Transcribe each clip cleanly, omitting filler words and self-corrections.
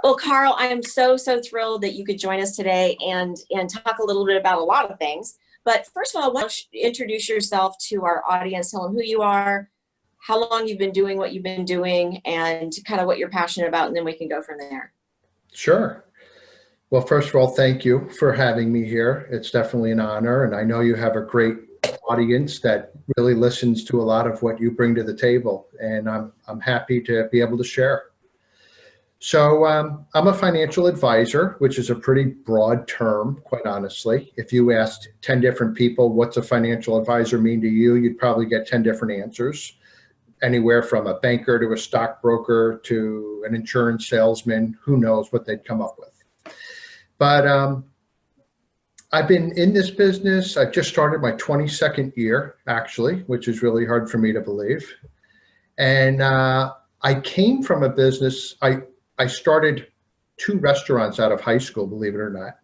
Well, Carl, I am so thrilled that you could join us today and talk a little bit about a lot of things. But first of all, why don't you introduce yourself to our audience, tell them who you are, how long you've been doing what you've been doing, and kind of what you're passionate about, and then we can go from there. Sure. Well, first of all, thank you for having me here. It's definitely an honor, and I know you have a great audience that really listens to a lot of what you bring to the table, and I'm happy to be able to share. So I'm a financial advisor, which is a pretty broad term, quite honestly. If you asked 10 different people, what's a financial advisor mean to you, you'd probably get 10 different answers, anywhere from a banker to a stockbroker to an insurance salesman. Who knows what they'd come up with. But I've been in this business. I've just started my 22nd year, actually, which is really hard for me to believe. And I came from a business, I started 2 restaurants out of high school, believe it or not.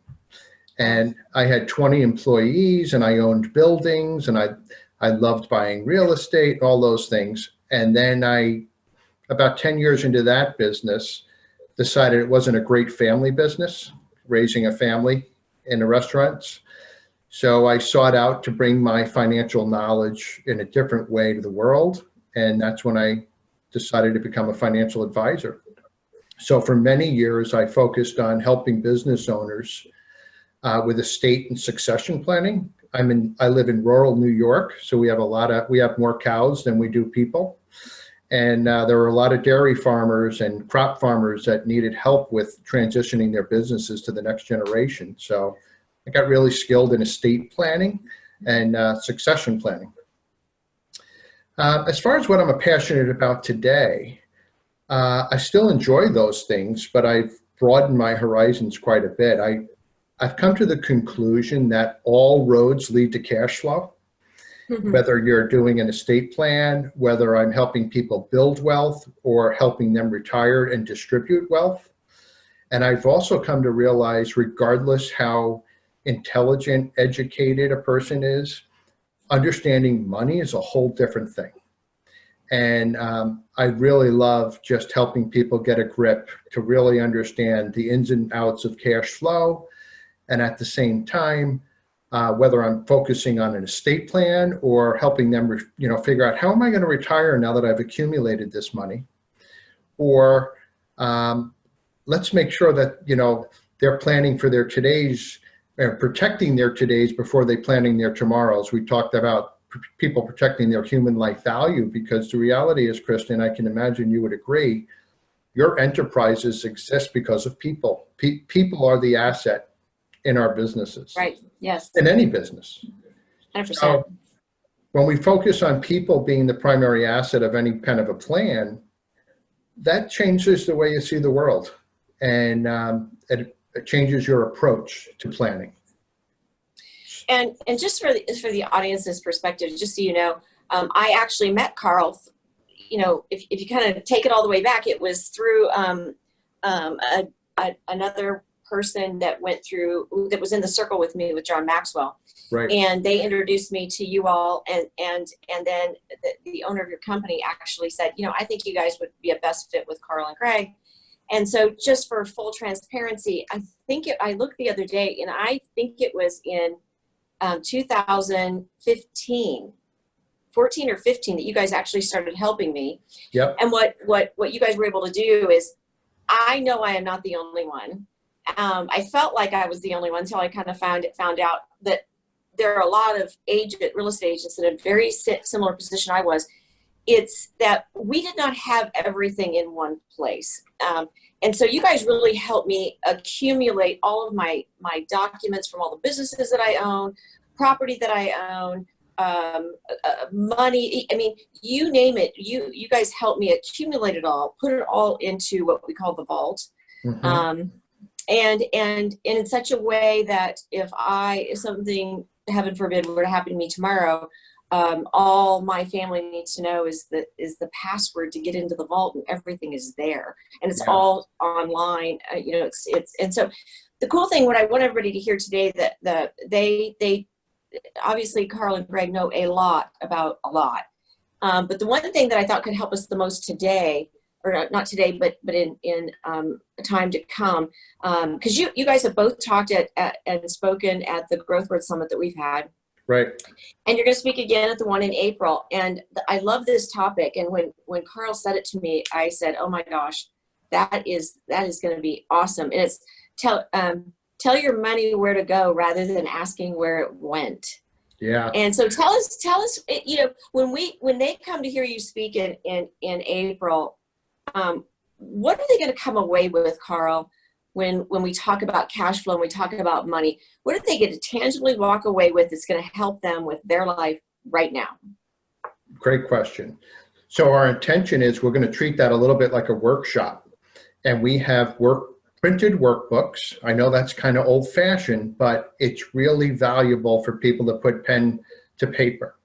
And I had 20 employees, and I owned buildings, and I loved buying real estate, all those things. And then about 10 years into that business, decided it wasn't a great family business, raising a family in the restaurants. So I sought out to bring my financial knowledge in a different way to the world. And that's when I decided to become a financial advisor. So for many years, I focused on helping business owners with estate and succession planning. I live in rural New York, so we have more cows than we do people. And there were a lot of dairy farmers and crop farmers that needed help with transitioning their businesses to the next generation. So I got really skilled in estate planning and succession planning. As far as what I'm passionate about today, I still enjoy those things, but I've broadened my horizons quite a bit. I've come to the conclusion that all roads lead to cash flow, whether you're doing an estate plan, whether I'm helping people build wealth or helping them retire and distribute wealth. And I've also come to realize, regardless how intelligent, educated a person is, understanding money is a whole different thing. And I really love just helping people get a grip to really understand the ins and outs of cash flow. And at the same time, whether I'm focusing on an estate plan or helping them, figure out how am I going to retire now that I've accumulated this money, or let's make sure that they're planning for their todays, protecting their todays before they planning their tomorrows. We talked about people protecting their human life value, because the reality is, Kristen, I can imagine you would agree, your enterprises exist because of people. People are the asset in our businesses. Right. Yes. In any business. 100%. So when we focus on people being the primary asset of any kind of a plan, that changes the way you see the world, and it changes your approach to planning. And just for the audience's perspective, just so you know, I actually met Carl. If you kind of take it all the way back, it was through another person that was in the circle with me, with John Maxwell. Right. And they introduced me to you all, and then the owner of your company actually said, I think you guys would be a best fit with Carl and Greg. And so, just for full transparency, I looked the other day, and I think it was in 2015, 14 or 15, that you guys actually started helping me. Yep. And what you guys were able to do is, I know I am not the only one. I felt like I was the only one until I kind of found out that there are a lot of real estate agents in a very similar position I was. It's that we did not have everything in one place. And so you guys really helped me accumulate all of my documents from all the businesses that I own, property that I own, money. I mean, you name it. You guys helped me accumulate it all, put it all into what we call the vault. Mm-hmm. And in such a way that if something, heaven forbid, were to happen to me tomorrow, all my family needs to know is the password to get into the vault, and everything is there, and it's all online. And so the cool thing, what I want everybody to hear today, that they obviously, Carl and Greg know a lot about a lot, but the one thing that I thought could help us the most today or not today, but in time to come. Because you guys have both talked at and spoken at the Growthward Summit that we've had. Right. And you're going to speak again at the one in April. And I love this topic. And when Carl said it to me, I said, oh my gosh, that is going to be awesome. And it's tell your money where to go rather than asking where it went. Yeah. And so tell us, you know, when they come to hear you speak in April, what are they going to come away with, Carl, when we talk about cash flow and we talk about money? What are they going to tangibly walk away with that's going to help them with their life right now? Great question. So our intention is we're going to treat that a little bit like a workshop, and we have printed workbooks. I know that's kind of old fashioned, but it's really valuable for people to put pen to paper.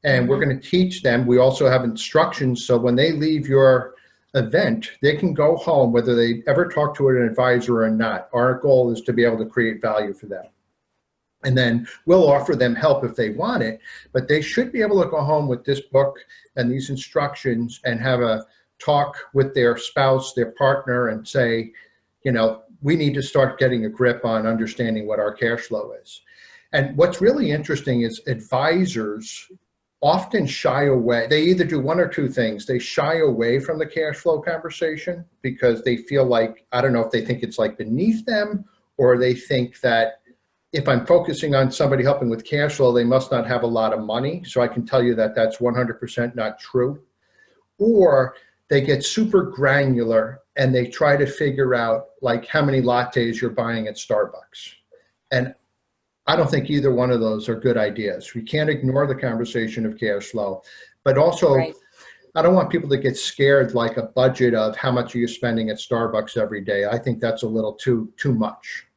And we're going to teach them. We also have instructions, so when they leave your event, they can go home, whether they ever talk to an advisor or not. Our goal is to be able to create value for them. And then we'll offer them help if they want it, but they should be able to go home with this book and these instructions and have a talk with their spouse, their partner, and say, you know, we need to start getting a grip on understanding what our cash flow is. And what's really interesting is advisors often shy away. They either do one or two things. They shy away from the cash flow conversation because they feel like, I don't know if they think it's like beneath them, or they think that if I'm focusing on somebody helping with cash flow, they must not have a lot of money. So I can tell you that that's 100% not true. Or they get super granular and they try to figure out like how many lattes you're buying at Starbucks. And I don't think either one of those are good ideas. We can't ignore the conversation of cash flow, but also right. I don't want people to get scared like a budget of how much are you spending at Starbucks every day. I think that's a little too much.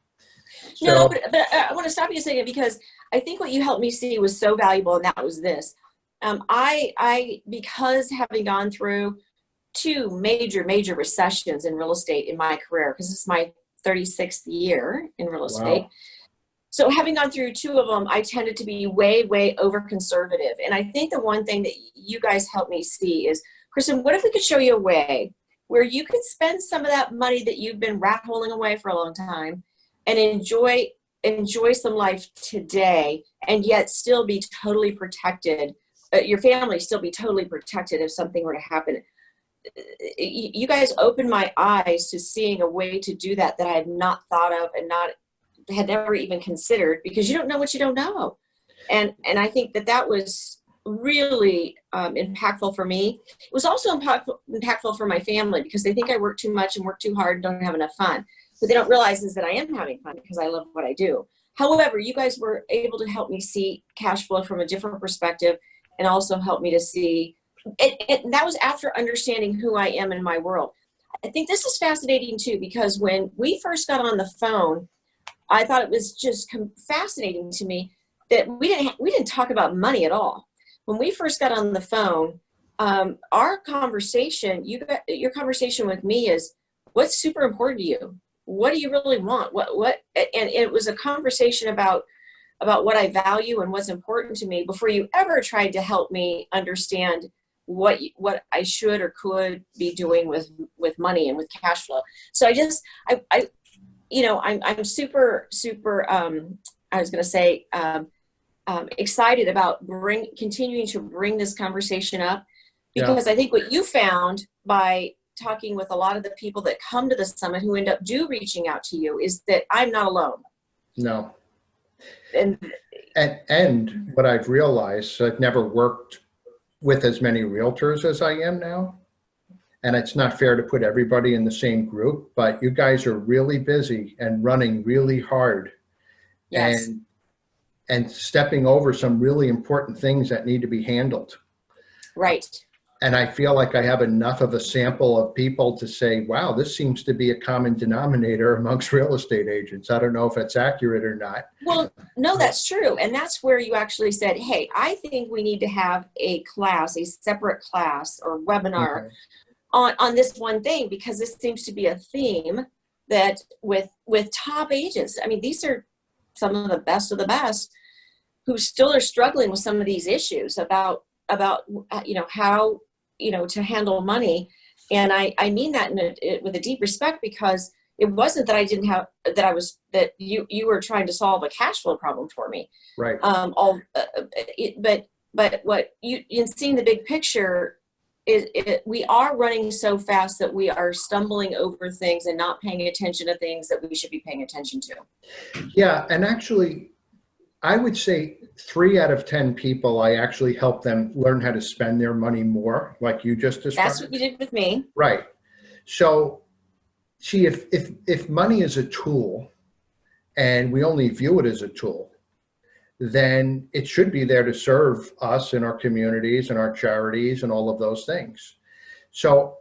No, but I want to stop you a second, because I think what you helped me see was so valuable, and that was this. I because having gone through two major recessions in real estate in my career, because this is my 36th year in real estate. Wow. So having gone through two of them, I tended to be way over conservative. And I think the one thing that you guys helped me see is, Kristen, what if we could show you a way where you could spend some of that money that you've been rat holing away for a long time and enjoy some life today, and yet still be totally protected, your family still be totally protected if something were to happen. You guys opened my eyes to seeing a way to do that I had not thought of and had never even considered, because you don't know what you don't know. And I think that was really impactful for me. It was also impactful for my family, because they think I work too much and work too hard and don't have enough fun. What they don't realize is that I am having fun because I love what I do. However, you guys were able to help me see cash flow from a different perspective, and also help me to see it. That was after understanding who I am in my world. I think this is fascinating too, because when we first got on the phone, I thought it was just fascinating to me that we didn't talk about money at all. When we first got on the phone, our conversation, your conversation with me is, what's super important to you? What do you really want? And it was a conversation about what I value and what's important to me, before you ever tried to help me understand what I should or could be doing with money and with cash flow. So I'm super, I was going to say, excited about continuing to bring this conversation up, because I think what you found by talking with a lot of the people that come to the summit who end up reaching out to you is that I'm not alone. No. And what I've realized, I've never worked with as many realtors as I am now. And it's not fair to put everybody in the same group, but you guys are really busy and running really hard. Yes. And stepping over some really important things that need to be handled. Right. And I feel like I have enough of a sample of people to say, wow, this seems to be a common denominator amongst real estate agents. I don't know if it's accurate or not. Well, no, that's true. And that's where you actually said, hey, I think we need to have a separate class or webinar on this one thing, because this seems to be a theme that with top agents, I mean, these are some of the best who still are struggling with some of these issues about how, to handle money. I mean that with a deep respect, because it wasn't that I didn't have, that you were trying to solve a cash flow problem for me. Right. But what you, in seeing the big picture, we are running so fast that we are stumbling over things and not paying attention to things that we should be paying attention to. Yeah. And actually, I would say 3 out of 10 people, I actually help them learn how to spend their money more, like you just described. That's what you did with me. Right. So see, if money is a tool and we only view it as a tool, then it should be there to serve us in our communities and our charities and all of those things. So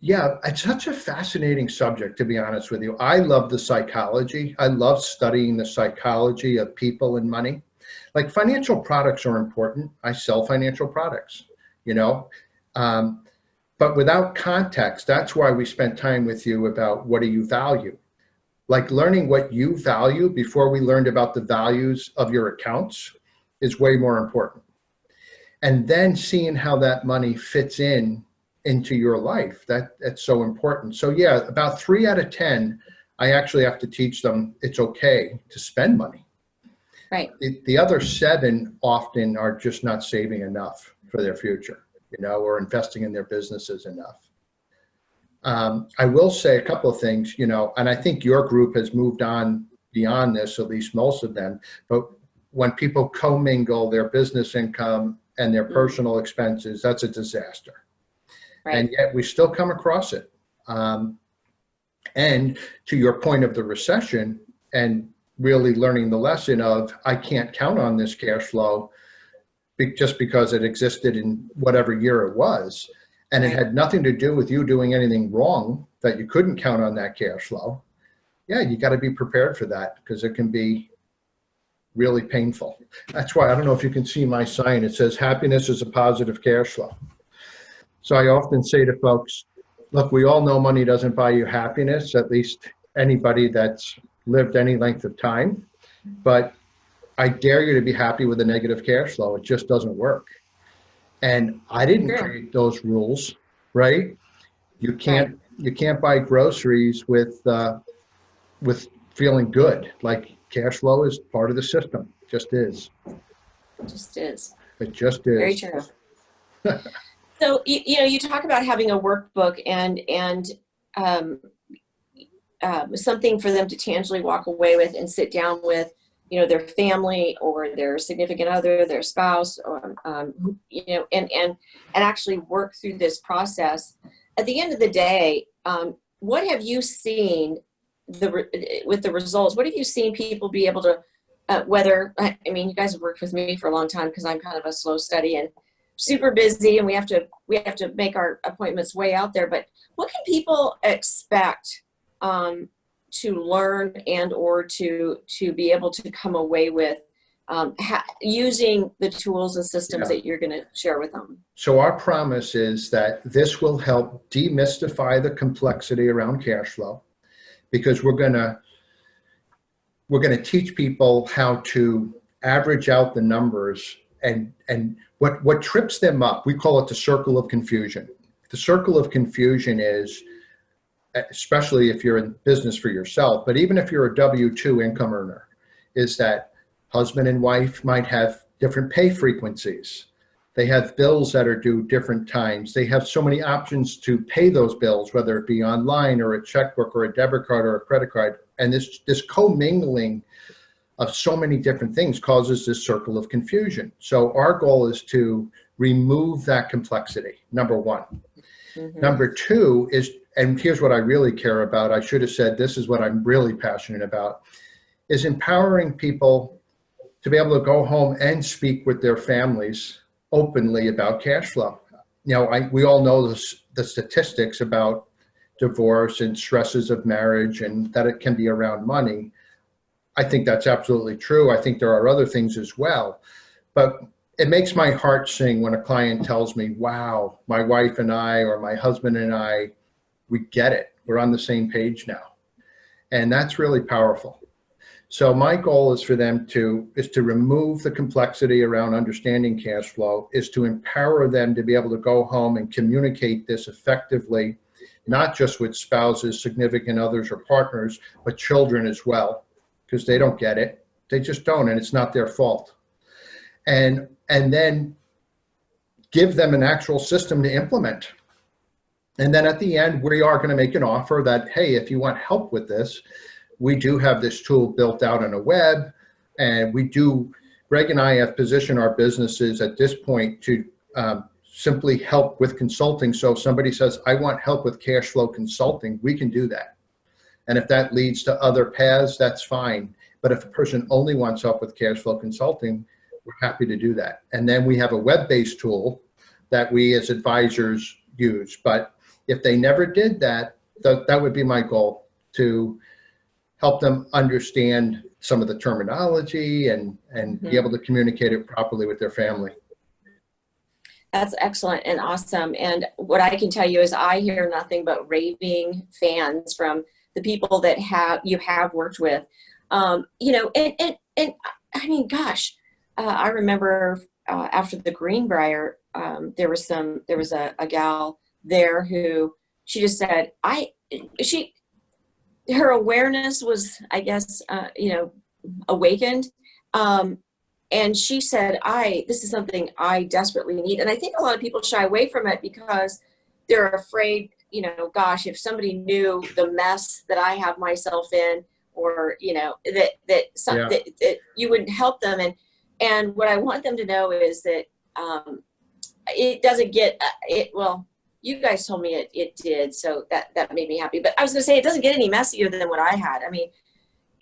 yeah, it's such a fascinating subject, to be honest with you. I love the psychology. I love studying the psychology of people and money. Like, financial products are important. I sell financial products, you know, but without context, that's why we spent time with you about what do you value? Like, learning what you value before we learned about the values of your accounts is way more important. And then seeing how that money fits into your life, that's so important. So yeah, about 3 out of 10, I actually have to teach them it's okay to spend money. Right. The other 7 often are just not saving enough for their future, you know, or investing in their businesses enough. I will say a couple of things, you know, and I think your group has moved on beyond this, at least most of them, but when people commingle their business income and their personal expenses, that's a disaster. Right. And yet we still come across it. And to your point of the recession and really learning the lesson of, I can't count on this cash flow just because it existed in whatever year it was. And it had nothing to do with you doing anything wrong that you couldn't count on that cash flow. Yeah, you got to be prepared for that, because it can be really painful. That's why, I don't know if you can see my sign. It says, happiness is a positive cash flow. So I often say to folks, look, we all know money doesn't buy you happiness, at least anybody that's lived any length of time. But I dare you to be happy with a negative cash flow. It just doesn't work. And I didn't create those rules, right? You can't buy groceries with feeling good. Like, cash flow is part of the system. It just is. It just is. It just is. Very true. So, you know, you talk about having a workbook and something for them to tangibly walk away with and sit down with, you know, their family or their significant other, their spouse, or, you know, and actually work through this process. At the end of the day, what have you seen with the results? What have you seen people be able to, I mean, you guys have worked with me for a long time, because I'm kind of a slow study and super busy, and we have to make our appointments way out there. But what can people expect to learn and or to be able to come away with using the tools and systems that you're going to share with them? So our promise is that this will help demystify the complexity around cash flow, because we're going to teach people how to average out the numbers and what trips them up. We call it the circle of confusion. The circle of confusion is, especially if you're in business for yourself, but even if you're a W-2 income earner, is that husband and wife might have different pay frequencies. They have bills that are due different times. They have so many options to pay those bills, whether it be online or a checkbook or a debit card or a credit card. And this commingling of so many different things causes this circle of confusion. So our goal is to remove that complexity, number one. Mm-hmm. Number two is, and here's what I really care about, I should have said this is what I'm really passionate about, is empowering people to be able to go home and speak with their families openly about cash flow. You know, we all know the statistics about divorce and stresses of marriage, and that it can be around money. I think that's absolutely true. I think there are other things as well. But it makes my heart sing when a client tells me, wow, my wife and I, or my husband and I, we get it. We're on the same page now. And that's really powerful. So my goal is for them to remove the complexity around understanding cash flow, is to empower them to be able to go home and communicate this effectively, not just with spouses, significant others, or partners, but children as well, because they don't get it. They just don't, and it's not their fault. And then give them an actual system to implement. And then at the end, we are going to make an offer that, hey, if you want help with this, we do have this tool built out on a web, and Greg and I have positioned our businesses at this point to simply help with consulting. So if somebody says, I want help with cash flow consulting, we can do that. And if that leads to other paths, that's fine. But if a person only wants help with cash flow consulting, we're happy to do that. And then we have a web-based tool that we as advisors use. But if they never did that, that would be my goal, to help them understand some of the terminology and be able to communicate it properly with their family. That's excellent and awesome. And what I can tell you is I hear nothing but raving fans from the people that you have worked with. You know, and I mean, gosh, I remember after the Greenbrier, there was a gal there who she just said, her awareness was, I guess, you know, awakened. And she said, this is something I desperately need. And I think a lot of people shy away from it because they're afraid, you know, gosh, if somebody knew the mess that I have myself in, or, you know, that you wouldn't help them. And what I want them to know is that it doesn't get well, you guys told me it did, so that made me happy. But I was going to say, it doesn't get any messier than what I had. I mean,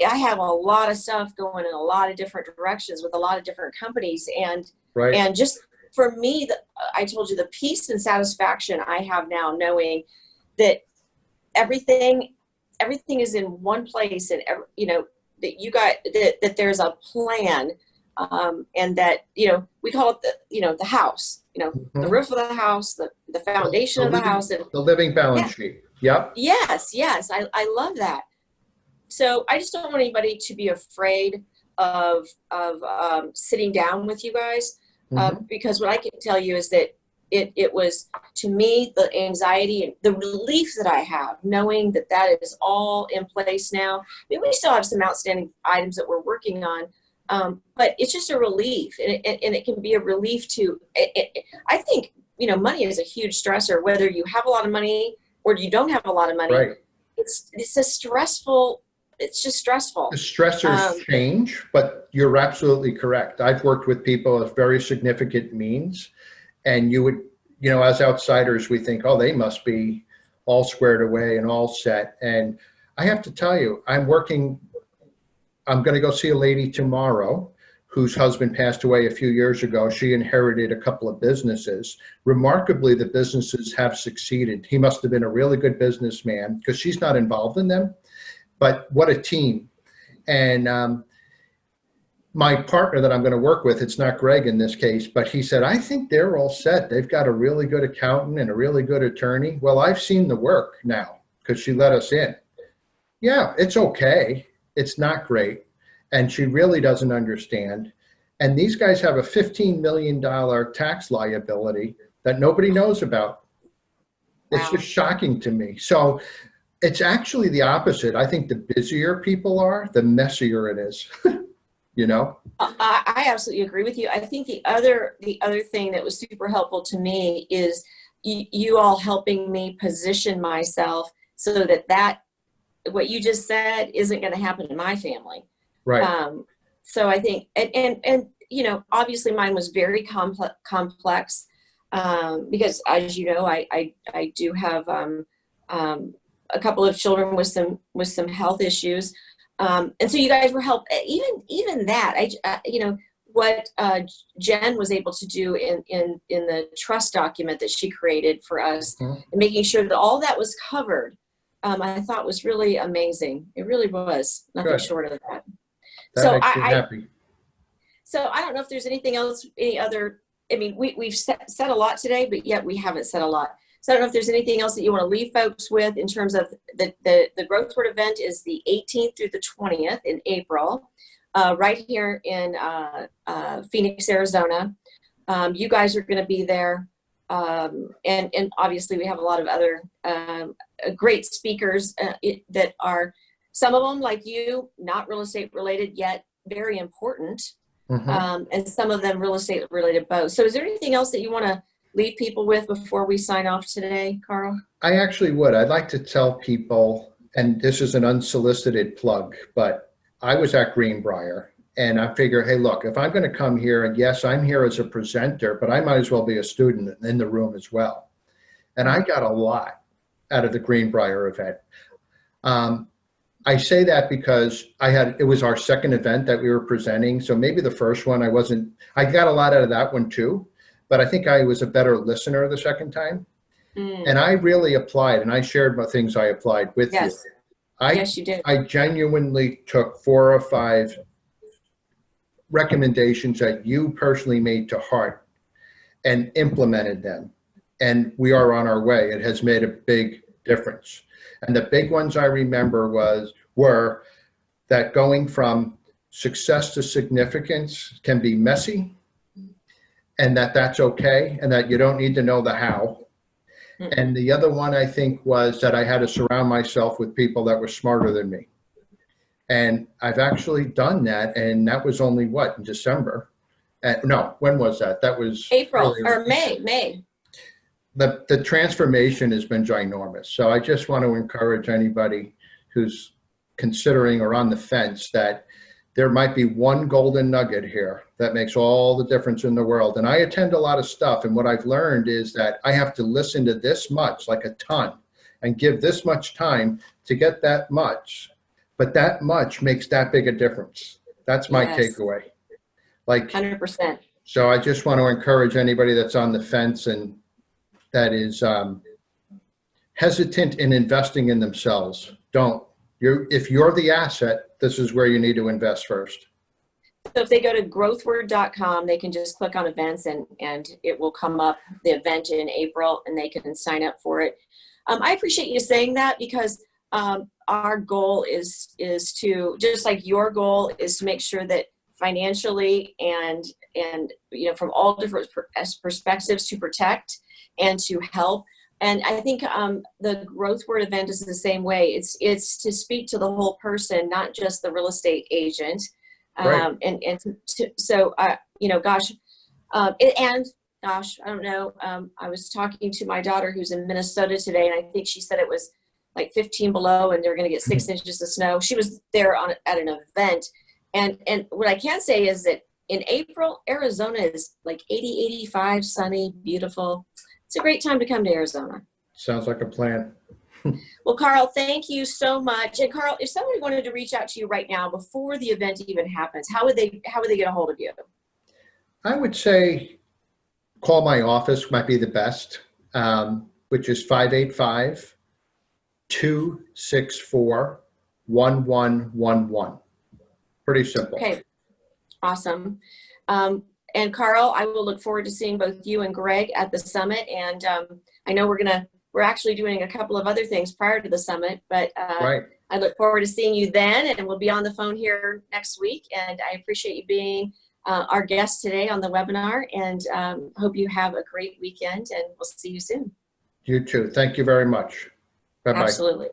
I have a lot of stuff going in a lot of different directions with a lot of different companies. And just for me, I told you the peace and satisfaction I have now, knowing that everything is in one place, and you know, that there's a plan, and that, you know, we call it the house, you know, the roof of the house, the foundation of the house, and the living balance sheet. Yep. Yes. I love that. So I just don't want anybody to be afraid of sitting down with you guys, because what I can tell you is that it was, to me, the anxiety and the relief that I have, knowing that is all in place now. I mean, we still have some outstanding items that we're working on, but it's just a relief, and it can be a relief to. I think, you know, money is a huge stressor, whether you have a lot of money or you don't have a lot of money. Right. It's a stressful. It's just stressful. The stressors change, but you're absolutely correct. I've worked with people of very significant means, and you would, you know, as outsiders, we think, oh, they must be all squared away and all set. And I have to tell you, I'm going to go see a lady tomorrow whose husband passed away a few years ago. She inherited a couple of businesses. Remarkably, the businesses have succeeded. He must have been a really good businessman, because she's not involved in them. But what a team. And my partner that I'm going to work with, it's not Greg in this case, but he said, I think they're all set. They've got a really good accountant and a really good attorney. Well, I've seen the work now, because she let us in. Yeah, it's okay. It's not great. And she really doesn't understand. And these guys have a $15 million tax liability that nobody knows about. It's just shocking to me. So it's actually the opposite. I think the busier people are, the messier it is. You know? I absolutely agree with you. I think the other thing that was super helpful to me is you all helping me position myself so that what you just said isn't going to happen in my family. Right. So I think, and you know, obviously mine was very complex, because, as you know, I do have a couple of children with some health issues, and so you guys were helped. Even that, you know, what Jen was able to do in the trust document that she created for us, and making sure that all that was covered, I thought was really amazing. It really was nothing short of that. That makes me happy. So I don't know if there's anything else, any other. I mean, we've said a lot today, but yet we haven't said a lot. So I don't know if there's anything else that you want to leave folks with in terms of the Growthward event is the 18th through the 20th in April, right here in Phoenix, Arizona. You guys are going to be there. And obviously we have a lot of other great speakers that are, some of them like you, not real estate related yet, very important. And some of them real estate related both. So is there anything else that you want to leave people with before we sign off today, Carl? I actually would. I'd like to tell people, and this is an unsolicited plug, but I was at Greenbrier and I figure, hey, look, if I'm going to come here, and yes, I'm here as a presenter, but I might as well be a student in the room as well. And I got a lot out of the Greenbrier event. I say that because it was our second event that we were presenting. So maybe the first one, I got a lot out of that one too, but I think I was a better listener the second time. And I really applied, and I shared my things I applied with you. Yes, you did. I genuinely took 4 or 5 recommendations that you personally made to heart and implemented them. And we are on our way. It has made a big difference. And the big ones I remember were that going from success to significance can be messy, and that's okay, and that you don't need to know the how. And the other one I think was that I had to surround myself with people that were smarter than me. And I've actually done that, and that was only in December? No, when was that? That was April or May. The transformation has been ginormous. So I just want to encourage anybody who's considering or on the fence that there might be one golden nugget here that makes all the difference in the world. And I attend a lot of stuff, and what I've learned is that I have to listen to this much, like a ton, and give this much time to get that much. But that much makes that big a difference. That's my takeaway. Like 100%. So I just want to encourage anybody that's on the fence and that is hesitant in investing in themselves. If you're the asset, this is where you need to invest first. So if they go to growthward.com, they can just click on events and it will come up, the event in April, and they can sign up for it. I appreciate you saying that because our goal is to, just like your goal is to make sure that financially and from all different perspectives to protect and to help. And I think the Growthward event is the same way. It's to speak to the whole person, not just the real estate agent. Right. Gosh, I don't know. I was talking to my daughter who's in Minnesota today, and I think she said it was like 15 below, and they're going to get 6 inches of snow. She was there at an event, and what I can say is that in April, Arizona is like 80, 85, sunny, beautiful. It's a great time to come to Arizona. Sounds like a plan. Well, Carl, thank you so much. And Carl, if somebody wanted to reach out to you right now before the event even happens, how would they get a hold of you? I would say call my office might be the best, which is 585-264-1111. Pretty simple. Okay, awesome. And Carl, I will look forward to seeing both you and Greg at the summit. And I know we're actually doing a couple of other things prior to the summit, but right. I look forward to seeing you then, and we'll be on the phone here next week. And I appreciate you being our guest today on the webinar, and hope you have a great weekend, and we'll see you soon. You too. Thank you very much. Bye-bye. Absolutely.